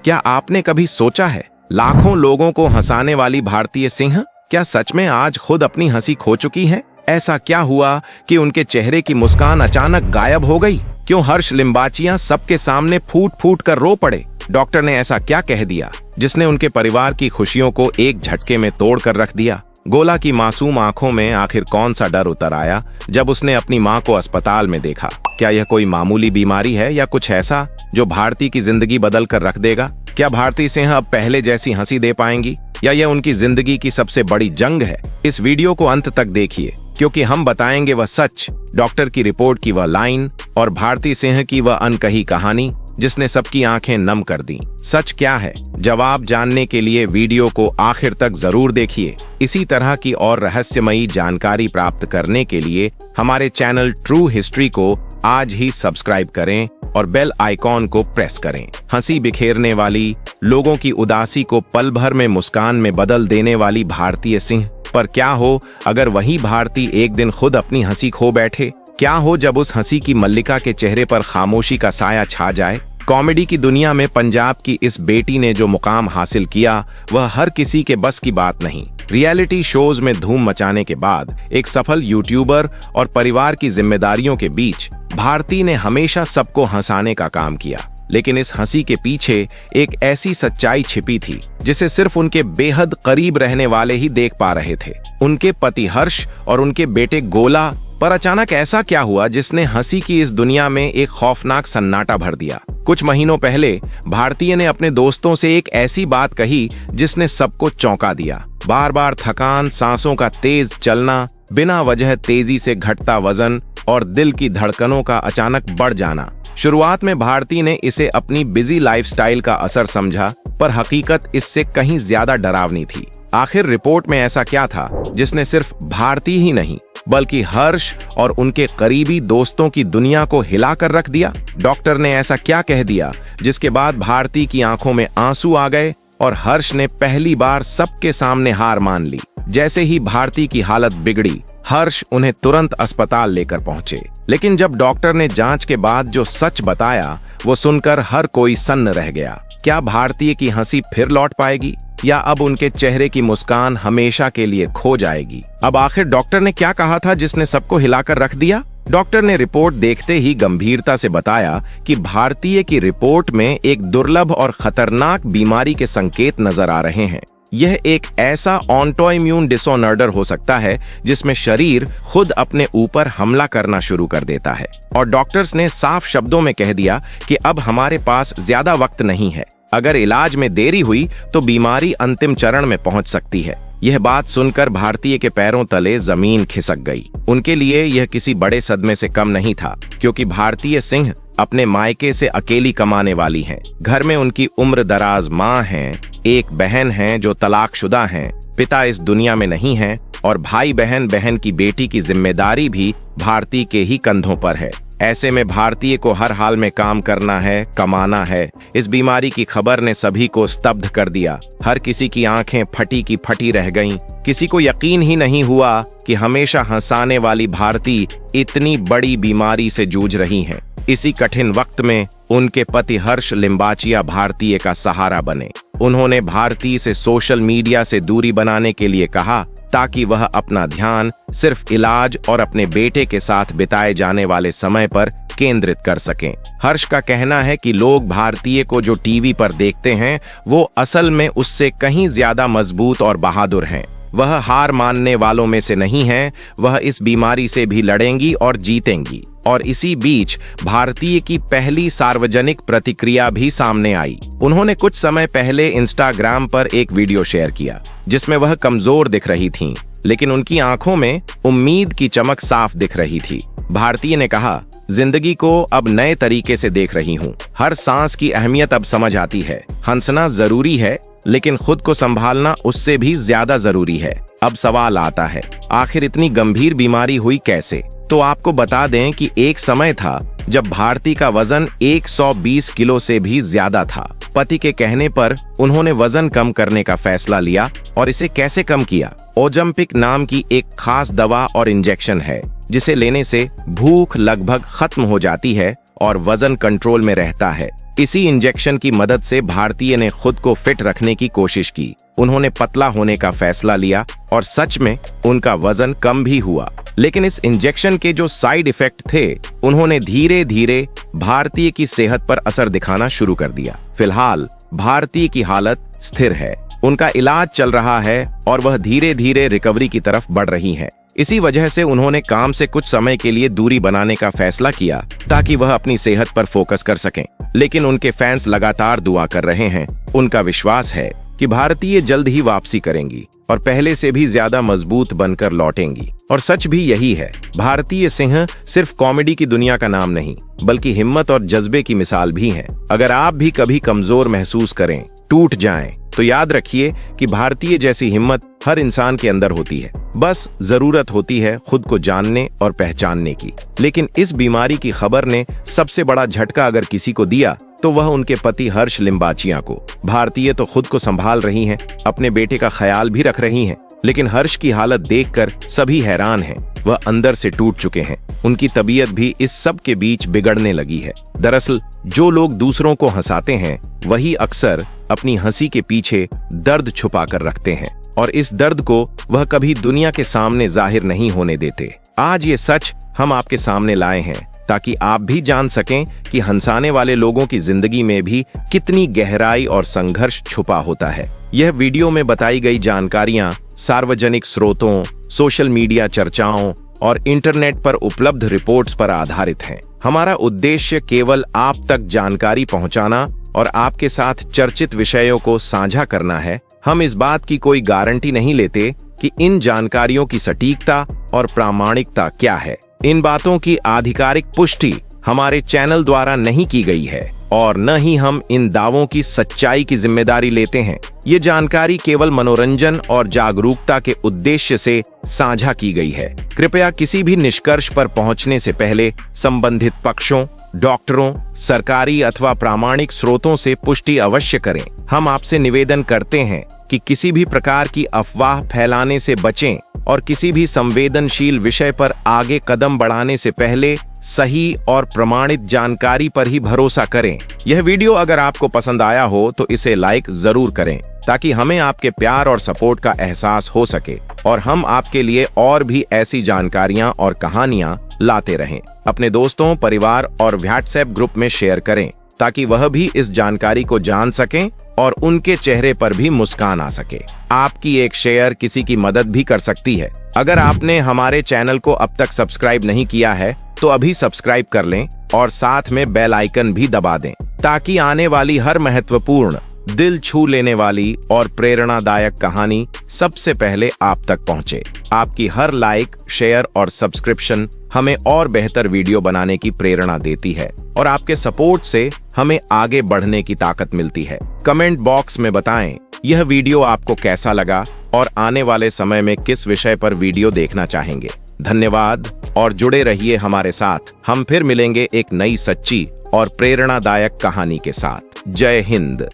क्या आपने कभी सोचा है, लाखों लोगों को हंसाने वाली भारतीय सिंह क्या सच में आज खुद अपनी हंसी खो चुकी है? ऐसा क्या हुआ कि उनके चेहरे की मुस्कान अचानक गायब हो गई? क्यों हर्ष लिम्बाचिया सबके सामने फूट फूट कर रो पड़े? डॉक्टर ने ऐसा क्या कह दिया जिसने उनके परिवार की खुशियों को एक झटके में तोड़ कर रख दिया? गोला की मासूम आंखों में आखिर कौन सा डर उतर आया जब उसने अपनी मां को अस्पताल में देखा? क्या यह कोई मामूली बीमारी है या कुछ ऐसा जो भारती की जिंदगी बदल कर रख देगा? क्या भारती सिंह अब पहले जैसी हंसी दे पाएंगी या यह उनकी जिंदगी की सबसे बड़ी जंग है? इस वीडियो को अंत तक देखिए, क्योंकि हम बताएंगे वह सच, डॉक्टर की रिपोर्ट की वह लाइन और भारती सिंह की वह अनकही कहानी जिसने सबकी आंखें नम कर दी। सच क्या है? जवाब जानने के लिए वीडियो को आखिर तक जरूर देखिए। इसी तरह की और रहस्यमयी जानकारी प्राप्त करने के लिए हमारे चैनल ट्रू हिस्ट्री को आज ही सब्सक्राइब करें और बेल आइकॉन को प्रेस करें। हंसी बिखेरने वाली, लोगों की उदासी को पल भर में मुस्कान में बदल देने वाली भारतीय सिंह पर क्या हो अगर वही भारती एक दिन खुद अपनी हंसी खो बैठे? क्या हो जब उस हंसी की मल्लिका के चेहरे पर खामोशी का साया छा जाए? कॉमेडी की दुनिया में पंजाब की इस बेटी ने जो मुकाम हासिल किया वह हर किसी के बस की बात नहीं। रियलिटी शोज में धूम मचाने के बाद एक सफल यूट्यूबर और परिवार की जिम्मेदारियों के बीच भारती ने हमेशा सबको हंसाने का काम किया। लेकिन इस हंसी के पीछे एक ऐसी सच्चाई छिपी थी जिसे सिर्फ उनके बेहद करीब रहने वाले ही देख पा रहे थे। उनके पति हर्ष और उनके बेटे गोला पर अचानक ऐसा क्या हुआ जिसने हंसी की इस दुनिया में एक खौफनाक सन्नाटा भर दिया? कुछ महीनों पहले भारतीय ने अपने दोस्तों से एक ऐसी बात कही जिसने सबको चौंका दिया। बार बार थकान, सांसों का तेज चलना, बिना वजह तेजी से घटता वजन और दिल की धड़कनों का अचानक बढ़ जाना। शुरुआत में भारती ने इसे अपनी बिजी लाइफस्टाइल का असर समझा, पर हकीकत इससे कहीं ज्यादा डरावनी थी। आखिर रिपोर्ट में ऐसा क्या था जिसने सिर्फ भारती ही नहीं बल्कि हर्ष और उनके करीबी दोस्तों की दुनिया को हिलाकर रख दिया? डॉक्टर ने ऐसा क्या कह दिया जिसके बाद भारती की आंखों में आंसू आ गए और हर्ष ने पहली बार सबके सामने हार मान ली? जैसे ही भारती की हालत बिगड़ी, हर्ष उन्हें तुरंत अस्पताल लेकर पहुंचे। लेकिन जब डॉक्टर ने जांच के बाद जो सच बताया वो सुनकर हर कोई सन्न रह गया। क्या भारतीय की हंसी फिर लौट पाएगी या अब उनके चेहरे की मुस्कान हमेशा के लिए खो जाएगी? अब आखिर डॉक्टर ने क्या कहा था जिसने सबको हिलाकर रख दिया? डॉक्टर ने रिपोर्ट देखते ही गंभीरता से बताया कि भारतीय की रिपोर्ट में एक दुर्लभ और खतरनाक बीमारी के संकेत नजर आ रहे हैं। यह एक ऐसा ऑटोइम्यून डिसऑर्डर हो सकता है जिसमें शरीर खुद अपने ऊपर हमला करना शुरू कर देता है। और डॉक्टर्स ने साफ शब्दों में कह दिया कि अब हमारे पास ज्यादा वक्त नहीं है। अगर इलाज में देरी हुई तो बीमारी अंतिम चरण में पहुंच सकती है। यह बात सुनकर भारतीय के पैरों तले जमीन खिसक गई। उनके लिए यह किसी बड़े सदमे से कम नहीं था, क्योंकि भारतीय सिंह अपने मायके से अकेली कमाने वाली हैं। घर में उनकी उम्र दराज माँ हैं, एक बहन है जो तलाकशुदा हैं, पिता इस दुनिया में नहीं है और भाई बहन की बेटी की जिम्मेदारी भी भारती के ही कंधों पर है। ऐसे में भारतीय को हर हाल में काम करना है, कमाना है। इस बीमारी की खबर ने सभी को स्तब्ध कर दिया। हर किसी की आंखें फटी की फटी रह गईं। किसी को यकीन ही नहीं हुआ कि हमेशा हंसाने वाली भारती इतनी बड़ी बीमारी से जूझ रही हैं। इसी कठिन वक्त में उनके पति हर्ष लिम्बाचिया भारतीय का सहारा बने। उन्होंने भारती से सोशल मीडिया से दूरी बनाने के लिए कहा ताकि वह अपना ध्यान सिर्फ इलाज और अपने बेटे के साथ बिताए जाने वाले समय पर केंद्रित कर सकें। हर्ष का कहना है कि लोग भारतीय को जो टीवी पर देखते हैं वो असल में उससे कहीं ज्यादा मजबूत और बहादुर हैं। वह हार मानने वालों में से नहीं है, वह इस बीमारी से भी लड़ेंगी और जीतेंगी। और इसी बीच भारतीय की पहली सार्वजनिक प्रतिक्रिया भी सामने आई। उन्होंने कुछ समय पहले इंस्टाग्राम पर एक वीडियो शेयर किया जिसमें वह कमजोर दिख रही थीं, लेकिन उनकी आंखों में उम्मीद की चमक साफ दिख रही थी। भारतीय ने कहा, जिंदगी को अब नए तरीके से देख रही हूँ। हर सांस की अहमियत अब समझ आती है। हंसना जरूरी है, लेकिन खुद को संभालना उससे भी ज्यादा जरूरी है। अब सवाल आता है, आखिर इतनी गंभीर बीमारी हुई कैसे? तो आपको बता दें कि एक समय था जब भारती का वजन 120 किलो से भी ज्यादा था। पति के कहने पर उन्होंने वजन कम करने का फैसला लिया। और इसे कैसे कम किया? ओजम्पिक नाम की एक खास दवा और इंजेक्शन है जिसे लेने से भूख लगभग खत्म हो जाती है और वजन कंट्रोल में रहता है। इसी इंजेक्शन की मदद से भारतीय ने खुद को फिट रखने की कोशिश की। उन्होंने पतला होने का फैसला लिया और सच में उनका वजन कम भी हुआ। लेकिन इस इंजेक्शन के जो साइड इफेक्ट थे, उन्होंने धीरे धीरे भारतीय की सेहत पर असर दिखाना शुरू कर दिया। फिलहाल भारतीय की हालत स्थिर है, उनका इलाज चल रहा है और वह धीरे धीरे रिकवरी की तरफ बढ़ रही है। इसी वजह से उन्होंने काम से कुछ समय के लिए दूरी बनाने का फैसला किया ताकि वह अपनी सेहत पर फोकस कर सकें। लेकिन उनके फैंस लगातार दुआ कर रहे हैं। उनका विश्वास है कि भारतीय जल्द ही वापसी करेंगी और पहले से भी ज्यादा मजबूत बनकर लौटेंगी। और सच भी यही है। भारतीय सिंह सिर्फ कॉमेडी की दुनिया का नाम नहीं, बल्कि हिम्मत और जज्बे की मिसाल भी है। अगर आप भी कभी कमजोर महसूस करें, टूट जाएं, तो याद रखिए कि भारतीय जैसी हिम्मत हर इंसान के अंदर होती है। बस जरूरत होती है खुद को जानने और पहचानने की। लेकिन इस बीमारी की खबर ने सबसे बड़ा झटका अगर किसी को दिया तो वह उनके पति हर्ष लिम्बाचिया को। भारतीय तो खुद को संभाल रही हैं, अपने बेटे का ख्याल भी रख रही हैं, लेकिन हर्ष की हालत देखकर सभी हैरान हैं। वह अंदर से टूट चुके हैं। उनकी तबीयत भी इस सब के बीच बिगड़ने लगी है। दरअसल जो लोग दूसरों को हंसाते हैं, वही अक्सर अपनी हंसी के पीछे दर्द छुपा कर रखते हैं और इस दर्द को वह कभी दुनिया के सामने जाहिर नहीं होने देते। आज ये सच हम आपके सामने लाए हैं ताकि आप भी जान सकें कि हंसाने वाले लोगों की जिंदगी में भी कितनी गहराई और संघर्ष छुपा होता है। यह वीडियो में बताई गई जानकारियां सार्वजनिक स्रोतों, सोशल मीडिया चर्चाओं और इंटरनेट पर उपलब्ध रिपोर्ट्स पर आधारित हैं। हमारा उद्देश्य केवल आप तक जानकारी पहुंचाना और आपके साथ चर्चित विषयों को साझा करना है। हम इस बात की कोई गारंटी नहीं लेते कि इन जानकारियों की सटीकता और प्रामाणिकता क्या है। इन बातों की आधिकारिक पुष्टि हमारे चैनल द्वारा नहीं की गई है और न ही हम इन दावों की सच्चाई की जिम्मेदारी लेते हैं। ये जानकारी केवल मनोरंजन और जागरूकता के उद्देश्य से साझा की गई है। कृपया किसी भी निष्कर्ष पर पहुंचने से पहले संबंधित पक्षों, डॉक्टरों, सरकारी अथवा प्रामाणिक स्रोतों से पुष्टि अवश्य करें। हम आपसे निवेदन करते हैं कि किसी भी प्रकार की अफवाह फैलाने से बचें और किसी भी संवेदनशील विषय पर आगे कदम बढ़ाने से पहले सही और प्रमाणित जानकारी पर ही भरोसा करें। यह वीडियो अगर आपको पसंद आया हो तो इसे लाइक जरूर करें ताकि हमें आपके प्यार और सपोर्ट का एहसास हो सके और हम आपके लिए और भी ऐसी जानकारियां और कहानियां लाते रहें। अपने दोस्तों, परिवार और व्हाट्सएप ग्रुप में शेयर करें ताकि वह भी इस जानकारी को जान सकें और उनके चेहरे पर भी मुस्कान आ सके। आपकी एक शेयर किसी की मदद भी कर सकती है। अगर आपने हमारे चैनल को अब तक सब्सक्राइब नहीं किया है तो अभी सब्सक्राइब कर लें और साथ में बेल आइकन भी दबा दें ताकि आने वाली हर महत्वपूर्ण, दिल छू लेने वाली और प्रेरणादायक कहानी सबसे पहले आप तक पहुंचे। आपकी हर लाइक, शेयर और सब्सक्रिप्शन हमें और बेहतर वीडियो बनाने की प्रेरणा देती है और आपके सपोर्ट से हमें आगे बढ़ने की ताकत मिलती है। कमेंट बॉक्स में बताएं यह वीडियो आपको कैसा लगा और आने वाले समय में किस विषय पर वीडियो देखना चाहेंगे। धन्यवाद और जुड़े रहिए हमारे साथ। हम फिर मिलेंगे एक नई सच्ची और प्रेरणादायक कहानी के साथ। जय हिंद।